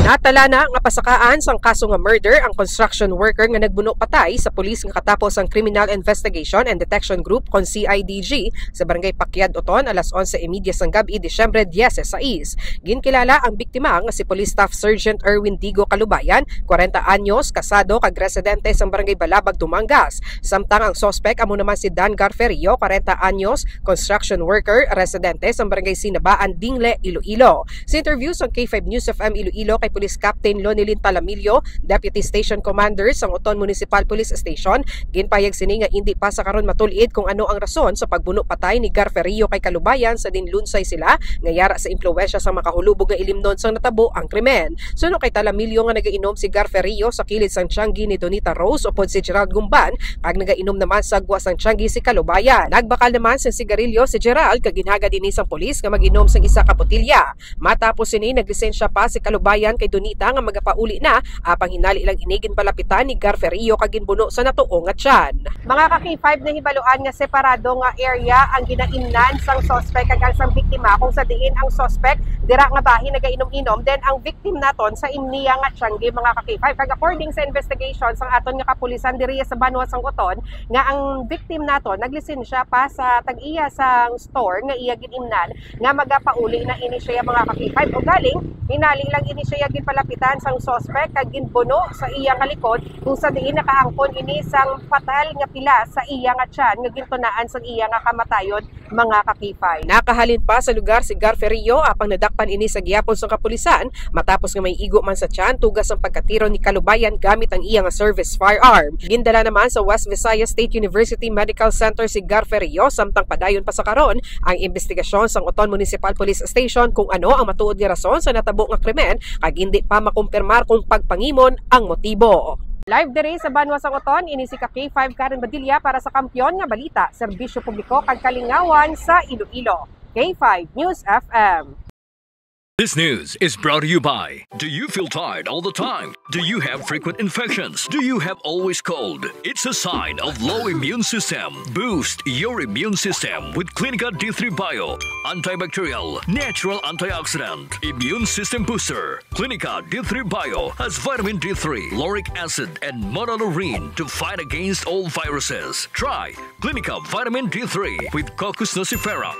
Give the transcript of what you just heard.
Natala na nga pasakaan sang kaso nga murder ang construction worker nga nagbuno patay sa pulis nga katapos ang Criminal Investigation and Detection Group kon CIDG sa Barangay Pakyad Oton alas 11:30 sang gabi Disyembre 16. Ginkilala ang biktima nga si Police Staff Sergeant Erwin Digo Calubayan, 40 anyos, kasado kag residente sa Barangay Balabag, Dumangas. Samtang ang suspect amo naman si Dan Garferio, 40 anyos, construction worker, residente sa Barangay Sinabaan, Dingle, Iloilo. Sa interview sa K5 News FM Iloilo kay Police Captain Lonilyn Talamillo, Deputy Station Commander sa Oton Municipal Police Station, ginpayag sini nga hindi pa sa karon matulid kung ano ang rason sa pagbuno patay ni Garferio kay Calubayan sa dinlunsay sila nga yara sa impluwensya sa makahulubog nga ilimnon sang natabo ang krimen. Suno kay Talamillo nga nagainom si Garferio sa kilid sang tianggi ni Donita Rose upod si Gerald Gumban kag nagainom naman sa gwa sang tianggi si Calubayan. Nagbakal naman sa sigarilyo si Gerald kag ginhaga dinhi sang pulis nga mag-inom sang isa ka botilya. Matapos sini naglisensya pa si Calubayan kay Donita nga magapauli na apang hinali ilang inigin palapitan ni Garferio kag ginbuno sa natuo nga tiyan. Mga ka-K5 na hibaluan nga separado nga area ang ginaimnan sang suspect kag sang biktima kung sa diin ang suspect dira nga bahin nagainom-inom then ang victim naton sa imniya nga tianggi mga ka-K5 kag according sa investigation sang aton nga kapulisan diri sa Banwa sang Oton nga ang victim naton naglisensya pa sa tag-iya sang store nga iya ginimnan nga magapauli na ini siya mga ka-K5 o galing hinali lang ini siya ginpalapitan sang suspect kag ginbuno sa iya nga likod kung sa diin nakaangkon ini sang fatal nga pila sa iya nga tiyan nga gintunaan sang iya nga kamatayon mga ka-K5. Nakahalin pa sa lugar si Garferio apang nadakpan ini sa gihapon sa kapulisan matapos nga may igo man sa tiyan tugas ang pagkatiro ni Calubayan gamit ang iya nga service firearm. Gindala naman sa West Visayas State University Medical Center si Garferio samtang padayon pa sa karon ang investigasyon sang Oton Municipal Police Station kung ano ang matuod nga rason sa natabo nga krimen kag hindi pa makumpirmar kung pagpangimon ang motibo. Live diri sa Banwa sang Oton, ini si K5 Karen Badilla para sa Kampiyon nga Balita, Serbisyo Publiko kag Kalingawan sa Iloilo. K5 News FM. This news is brought to you by, do you feel tired all the time? Do you have frequent infections? Do you have always cold? It's a sign of low immune system. Boost your immune system with Clinica D3 Bio. Antibacterial, natural antioxidant, immune system booster. Clinica D3 Bio has vitamin D3, lauric acid, and monolurine to fight against all viruses. Try Clinica Vitamin D3 with Coccus nocifera.